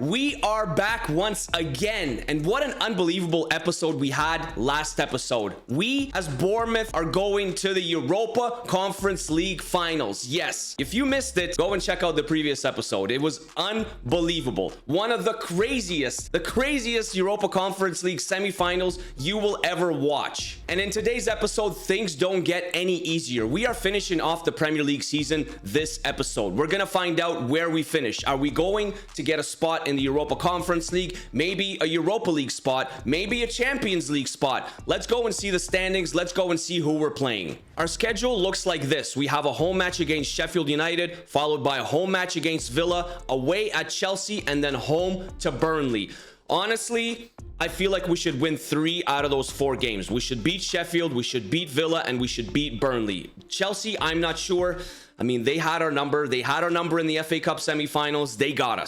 We are back once again, and what an unbelievable episode we had last episode. We, as Bournemouth, are going to the Europa Conference League finals. Yes, if you missed it, go and check out the previous episode. It was unbelievable. One of the craziest Europa Conference League semifinals you will ever watch. And in today's episode, things don't get any easier. We are finishing off the Premier League season this episode. We're gonna find out where we finish. Are we going to get a spot in the Europa Conference League, maybe a Europa League spot, maybe a Champions League spot? Let's go and see the standings. Let's go and see who we're playing. Our schedule looks like this. We have a home match against Sheffield United, followed by a home match against Villa, away at Chelsea, and then home to Burnley. Honestly, I feel like we should win 3 out of those 4 games. We should beat Sheffield, we should beat Villa, and we should beat Burnley. Chelsea, I'm not sure. I mean, they had our number. They had our number in the FA Cup semifinals. They got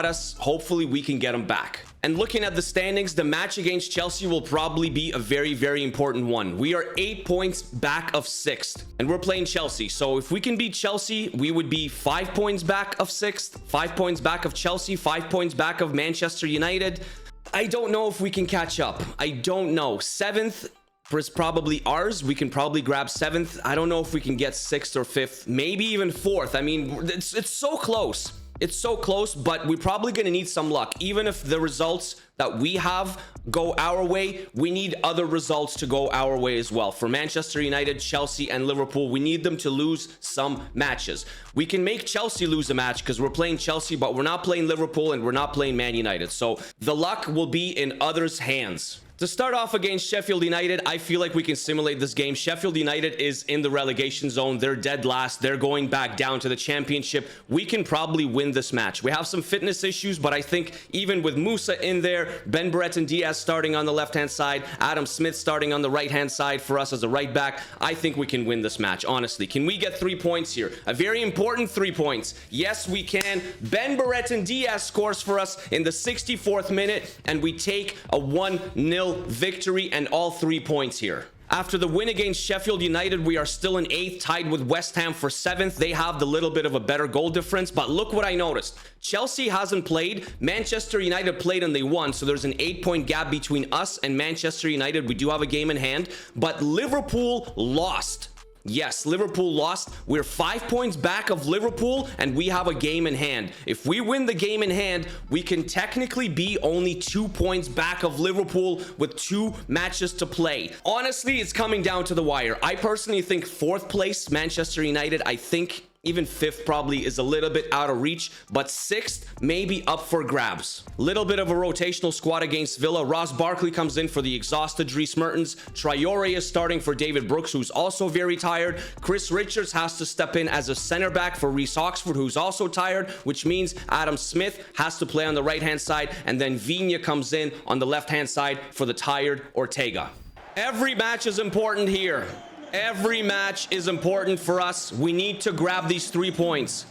us. Hopefully, we can get them back. And looking at the standings, the match against Chelsea will probably be a very, very important one. We are 8 points back of 6th, and we're playing Chelsea. So if we can beat Chelsea, we would be 5 points back of 6th, 5 points back of Chelsea, 5 points back of Manchester United. I don't know if we can catch up. I don't know. 7th is probably ours. We can probably grab 7th. I don't know if we can get 6th or 5th, maybe even 4th. I mean, it's so close. It's so close, but we're probably going to need some luck. Even if the results that we have go our way, we need other results to go our way as well. For Manchester United, Chelsea, and Liverpool, we need them to lose some matches. We can make Chelsea lose a match because we're playing Chelsea, but we're not playing Liverpool and we're not playing Man United. So the luck will be in others' hands. To start off against Sheffield United, I feel like we can simulate this game. Sheffield United is in the relegation zone. They're dead last. They're going back down to the championship. We can probably win this match. We have some fitness issues, but I think even with Musa in there, Ben Brereton Diaz starting on the left-hand side, Adam Smith starting on the right-hand side for us as a right back, I think we can win this match, honestly. Can we get 3 points here? A very important 3 points. Yes, we can. Ben Brereton Diaz scores for us in the 64th minute, and we take a 1-0 victory and all 3 points here. After the win against Sheffield United, we are still in 8th, tied with West Ham for 7th. They have the little bit of a better goal difference, but look what I noticed. Chelsea hasn't played. Manchester United played and they won, so there's an 8-point gap between us and Manchester United. We do have a game in hand, but Liverpool lost. Yes, Liverpool lost. We're 5 points back of Liverpool, and we have a game in hand. If we win the game in hand, we can technically be only 2 points back of Liverpool with 2 matches to play. Honestly, it's coming down to the wire. I personally think 4th place, Manchester United. I think even 5th probably is a little bit out of reach, but 6th may be up for grabs. Little bit of a rotational squad against Villa. Ross Barkley comes in for the exhausted Dries Mertens. Traore is starting for David Brooks, who's also very tired. Chris Richards has to step in as a center back for Reece Oxford, who's also tired, which means Adam Smith has to play on the right-hand side, and then Viña comes in on the left-hand side for the tired Ortega. Every match is important here. Every match is important for us. We need to grab these 3 points.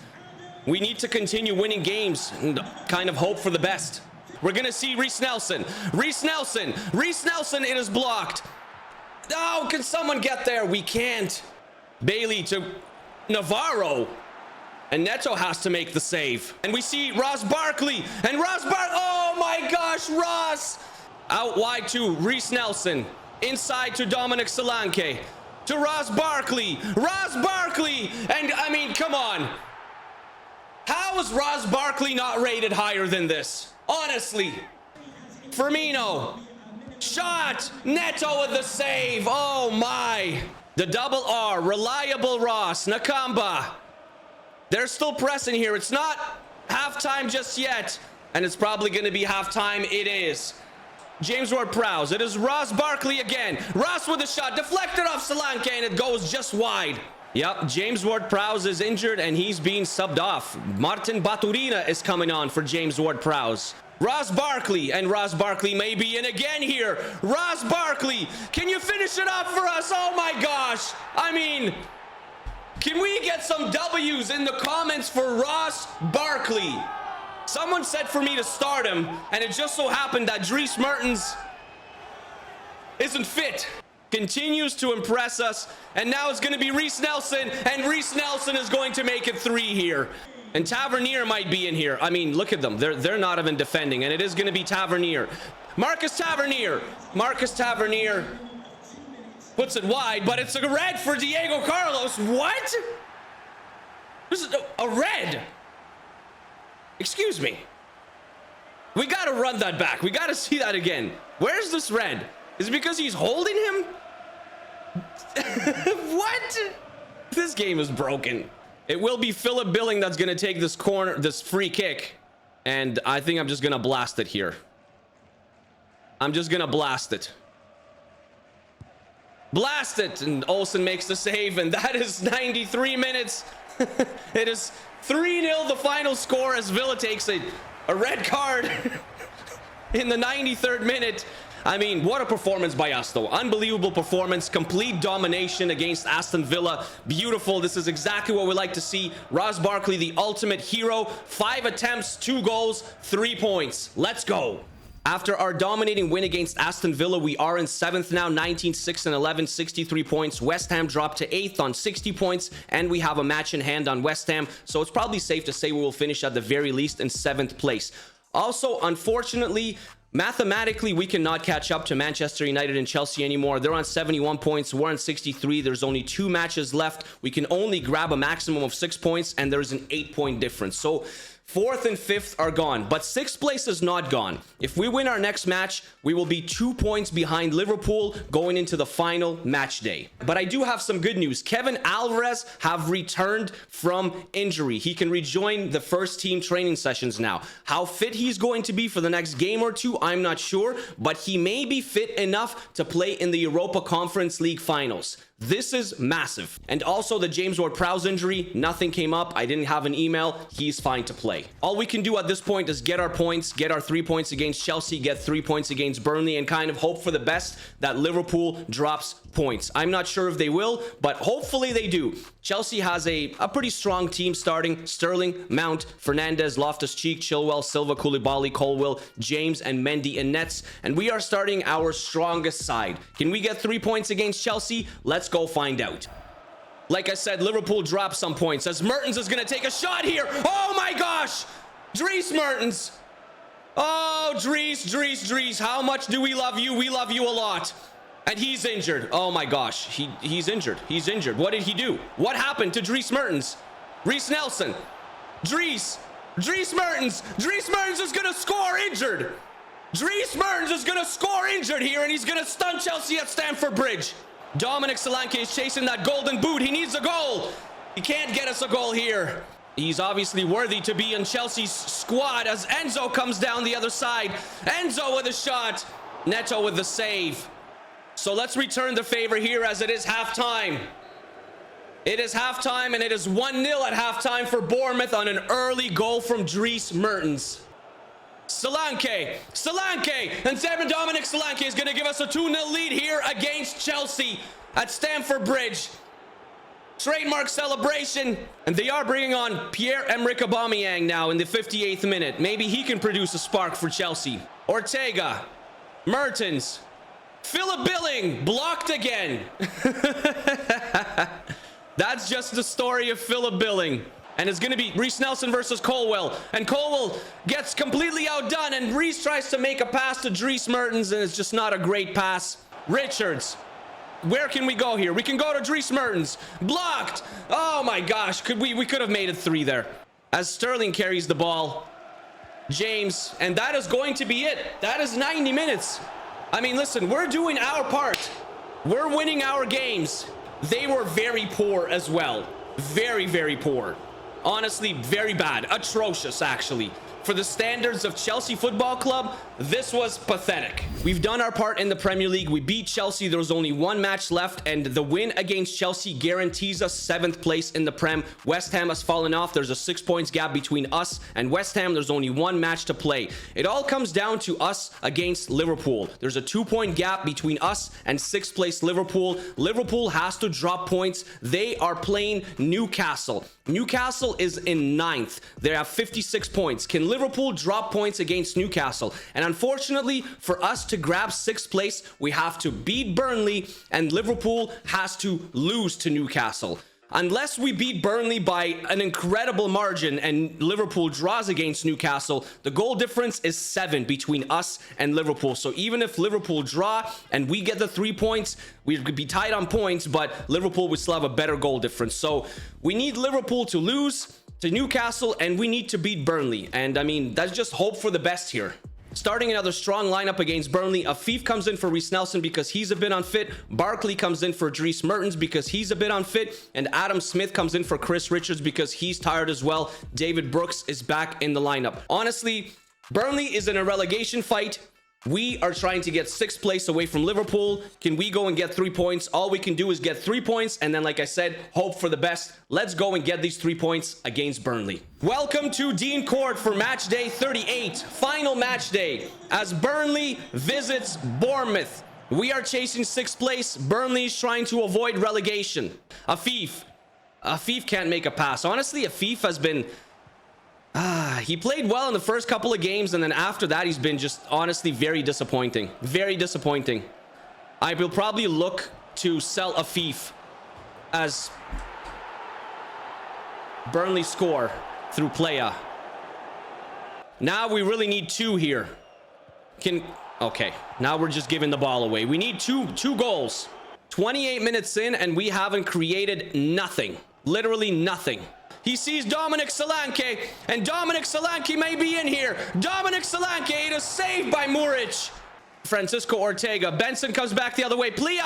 We need to continue winning games and kind of hope for the best. We're going to see Reece Nelson. Reece Nelson, it is blocked. Oh, can someone get there? We can't. Bailey to Navarro. And Neto has to make the save. And we see Ross Barkley. And oh my gosh, Ross. Out wide to Reece Nelson. Inside to Dominic Solanke. To Ross Barkley, and I mean, come on. How is Ross Barkley not rated higher than this? Honestly. Firmino, shot, Neto with the save, oh my. The double R, reliable Ross, Nakamba. They're still pressing here, it's not halftime just yet, and it's probably gonna be halftime, it is. James Ward-Prowse. It is Ross Barkley again. Ross with a shot. Deflected off Solanke, and it goes just wide. Yep, James Ward-Prowse is injured, and he's being subbed off. Martin Baturina is coming on for James Ward-Prowse. Ross Barkley, and Ross Barkley may be in again here. Ross Barkley, can you finish it off for us? Oh my gosh. I mean, can we get some W's in the comments for Ross Barkley? Someone said for me to start him, and it just so happened that Dries Mertens isn't fit. Continues to impress us, and now it's going to be Reece Nelson, and Reece Nelson is going to make it 3 here. And Tavernier might be in here. I mean, look at them. They're not even defending. And it is going to be Tavernier. Marcus Tavernier. Marcus Tavernier puts it wide, but it's a red for Diego Carlos. What? This is a red. Excuse me. We got to run that back. We got to see that again. Where's this red? Is it because he's holding him? What? This game is broken. It will be Philip Billing that's going to take this free kick. And I think I'm just going to blast it here. I'm just going to blast it. Blast it. And Olsen makes the save. And that is 93 minutes. It is 3-0 the final score as Villa takes a red card in the 93rd minute. I mean, what a performance by us, though. Unbelievable performance. Complete domination against Aston Villa. Beautiful. This is exactly what we like to see. Ross Barkley, the ultimate hero. 5 attempts, 2 goals, 3 points. Let's go. After our dominating win against Aston Villa, we are in 7th now, 19, 6, and 11, 63 points. West Ham dropped to 8th on 60 points, and we have a match in hand on West Ham. So it's probably safe to say we will finish at the very least in 7th place. Also, unfortunately, mathematically, we cannot catch up to Manchester United and Chelsea anymore. They're on 71 points. We're on 63. There's only 2 matches left. We can only grab a maximum of 6 points, and there's an 8-point difference. So 4th and 5th are gone, but 6th place is not gone. If we win our next match, we will be 2 points behind Liverpool going into the final match day. But I do have some good news. Kevin Alvarez have returned from injury. He can rejoin the first team training sessions now. How fit he's going to be for the next game or two, I'm not sure, but he may be fit enough to play in the Europa Conference League finals. This is massive. And also the James Ward-Prowse injury, nothing came up. I didn't have an email. He's fine to play. All we can do at this point is get our points, get our 3 points against Chelsea, get 3 points against Burnley, and kind of hope for the best that Liverpool drops points. I'm not sure if they will, but hopefully they do. Chelsea has a pretty strong team starting. Sterling, Mount, Fernandes, Loftus-Cheek, Chilwell, Silva, Koulibaly, Colwill, James, and Mendy in nets. And we are starting our strongest side. Can we get 3 points against Chelsea? Let's go find out. Like I said, Liverpool dropped some points as Mertens is going to take a shot here. Oh my gosh! Dries Mertens. Oh, Dries, how much do we love you? We love you a lot. And he's injured. Oh my gosh, he's injured. He's injured. What did he do? What happened to Dries Mertens? Reece Nelson. Dries Mertens. Dries Mertens is going to score injured. Dries Mertens is going to score injured here, and he's going to stun Chelsea at Stamford Bridge. Dominic Solanke is chasing that golden boot. He needs a goal. He can't get us a goal here. He's obviously worthy to be in Chelsea's squad as Enzo comes down the other side. Enzo with a shot. Neto with the save. So let's return the favor here as it is halftime. It is halftime, and it is 1-0 at halftime for Bournemouth on an early goal from Dries Mertens. Solanke, and Dominic Solanke is going to give us a 2-0 lead here against Chelsea at Stamford Bridge. Trademark celebration, and they are bringing on Pierre-Emerick Aubameyang now in the 58th minute. Maybe he can produce a spark for Chelsea. Ortega, Mertens, Philip Billing, blocked again. That's just the story of Philip Billing. And it's going to be Reece Nelson versus Colwill. And Colwill gets completely outdone. And Reece tries to make a pass to Dries Mertens. And it's just not a great pass. Richards. Where can we go here? We can go to Dries Mertens. Blocked. Oh my gosh. We could have made it 3 there. As Sterling carries the ball. James. And that is going to be it. That is 90 minutes. I mean, listen, we're doing our part. We're winning our games. They were very poor as well. Very, very poor. Honestly, very bad. Atrocious, actually. For the standards of Chelsea Football Club, this was pathetic. We've done our part in the Premier League. We beat Chelsea. There was only 1 match left, and the win against Chelsea guarantees us 7th place in the Prem. West Ham has fallen off. There's a 6 points gap between us and West Ham. There's only 1 match to play. It all comes down to us against Liverpool. There's a 2-point gap between us and 6th place Liverpool. Liverpool has to drop points. They are playing Newcastle. Newcastle is in 9th. They have 56 points. Can Liverpool drop points against Newcastle? And unfortunately, for us to grab 6th place, we have to beat Burnley, and Liverpool has to lose to Newcastle. Unless we beat Burnley by an incredible margin and Liverpool draws against Newcastle, the goal difference is 7 between us and Liverpool. So even if Liverpool draw and we get the 3 points, we could be tied on points, but Liverpool would still have a better goal difference. So we need Liverpool to lose to Newcastle and we need to beat Burnley. And I mean, that's just hope for the best here. Starting another strong lineup against Burnley. Afif comes in for Reece Nelson because he's a bit unfit. Barkley comes in for Dries Mertens because he's a bit unfit. And Adam Smith comes in for Chris Richards because he's tired as well. David Brooks is back in the lineup. Honestly, Burnley is in a relegation fight. We are trying to get 6th place away from Liverpool. Can we go and get 3 points? All we can do is get 3 points. And then, like I said, hope for the best. Let's go and get these 3 points against Burnley. Welcome to Dean Court for match day 38. Final match day as Burnley visits Bournemouth. We are chasing 6th place. Burnley is trying to avoid relegation. Afif can't make a pass. Honestly, Afif has been... he played well in the first couple of games, and then after that, he's been just honestly very disappointing. Very disappointing. I will probably look to sell Afif as Burnley score through Playa. Now we really need 2 here. Okay, now we're just giving the ball away. We need two goals. 28 minutes in, and we haven't created nothing. Literally nothing. He sees Dominic Solanke, and Dominic Solanke may be in here. Dominic Solanke, it is saved by Muric. Francisco Ortega. Benson comes back the other way. Plea.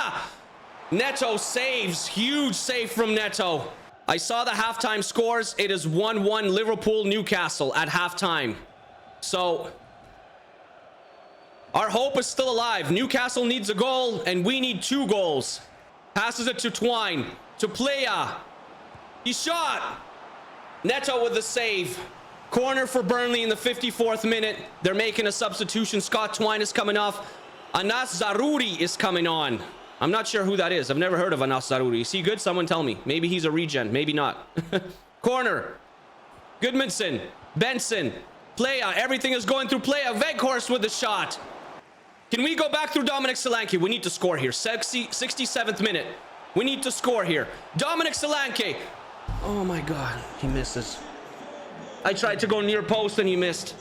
Neto saves. Huge save from Neto. I saw the halftime scores. It is 1-1 Liverpool-Newcastle at halftime. So, our hope is still alive. Newcastle needs a goal, and we need 2 goals. Passes it to Twine. To Plea. He shot. Neto with the save. Corner for Burnley in the 54th minute. They're making a substitution. Scott Twine is coming off. Anas Zaroury is coming on. I'm not sure who that is. I've never heard of Anas Zaroury. Is he good? Someone tell me. Maybe he's a regen. Maybe not. Corner. Goodmanson. Benson. Playa. Everything is going through Playa. Weghorst with the shot. Can we go back through Dominic Solanke? We need to score here. 67th minute. We need to score here. Dominic Solanke. Oh my God, he misses. I tried to go near post and he missed.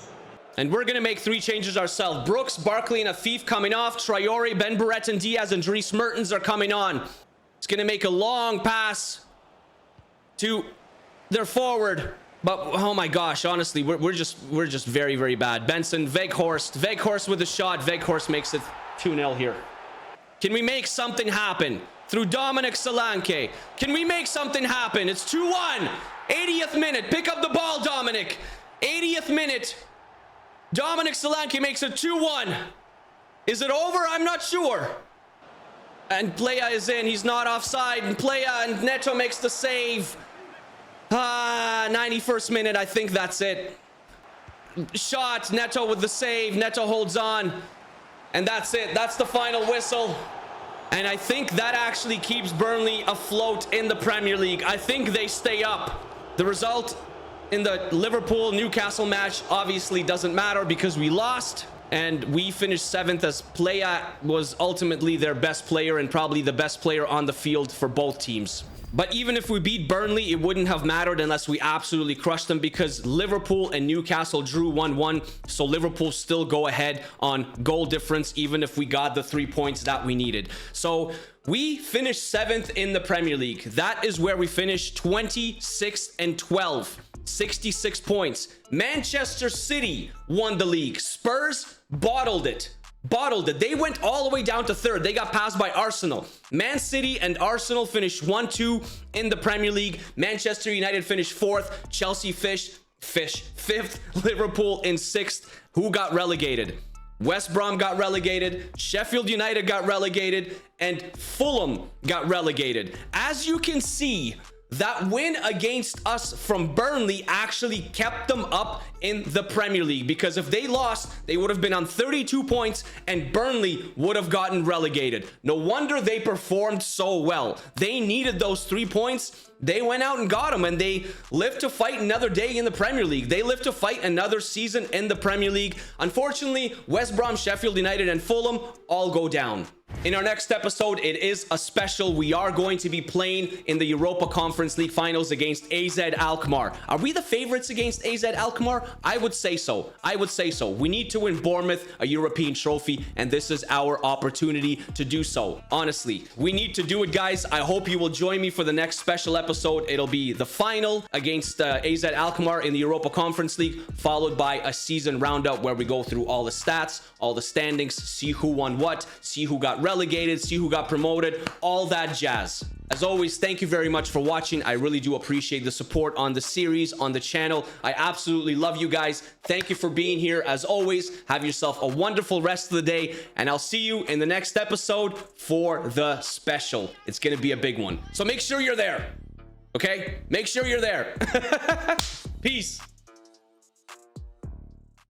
And we're going to make 3 changes ourselves. Brooks, Barkley, and Afif coming off. Traore, Ben Barrett, and Diaz, and Dries Mertens are coming on. It's going to make a long pass to their forward. But, oh my gosh, honestly, we're just very, very bad. Benson, Weghorst with the shot. Weghorst makes it 2-0 here. Can we make something happen? Through Dominic Solanke. Can we make something happen? It's 2-1. 80th minute. Pick up the ball, Dominic. 80th minute. Dominic Solanke makes it 2-1. Is it over? I'm not sure. And Playa is in. He's not offside. And Playa and Neto makes the save. 91st minute. I think that's it. Shot. Neto with the save. Neto holds on. And that's it. That's the final whistle. And I think that actually keeps Burnley afloat in the Premier League. I think they stay up. The result in the Liverpool-Newcastle match obviously doesn't matter because we lost. And we finished 7th as Playa was ultimately their best player and probably the best player on the field for both teams. But even if we beat Burnley, it wouldn't have mattered unless we absolutely crushed them because Liverpool and Newcastle drew 1-1. So Liverpool still go ahead on goal difference, even if we got the 3 points that we needed. So we finished 7th in the Premier League. That is where we finished 26th and 12. 66 points. Manchester City won the league. Spurs bottled it. They went all the way down to 3rd. They got passed by Arsenal. Man City and Arsenal finished 1-2 in the Premier League. Manchester United finished 4th. Chelsea finished 5th. Liverpool in 6th. Who got relegated? West Brom got relegated. Sheffield United got relegated. And Fulham got relegated. As you can see, that win against us from Burnley actually kept them up in the Premier League because if they lost, they would have been on 32 points and Burnley would have gotten relegated. No wonder they performed so well. They needed those 3 points. They went out and got them and they live to fight another day in the Premier League. They live to fight another season in the Premier League. Unfortunately, West Brom, Sheffield United, and Fulham all go down. In our next episode, it is a special. We are going to be playing in the Europa Conference League finals against AZ Alkmaar. Are we the favorites against AZ Alkmaar? I would say so. I would say so. We need to win Bournemouth a European trophy, and this is our opportunity to do so. Honestly, we need to do it, guys. I hope you will join me for the next special episode. It'll be the final against AZ Alkmaar in the Europa Conference League, followed by a season roundup where we go through all the stats, all the standings, see who won what, see who got relegated, see who got promoted, all that jazz. As always, thank you very much for watching. I really do appreciate the support on the series, on the channel. I absolutely love you guys. Thank you for being here. As always, have yourself a wonderful rest of the day, and I'll see you in the next episode for the special. It's going to be a big one. So make sure you're there. Okay? Make sure you're there. Peace.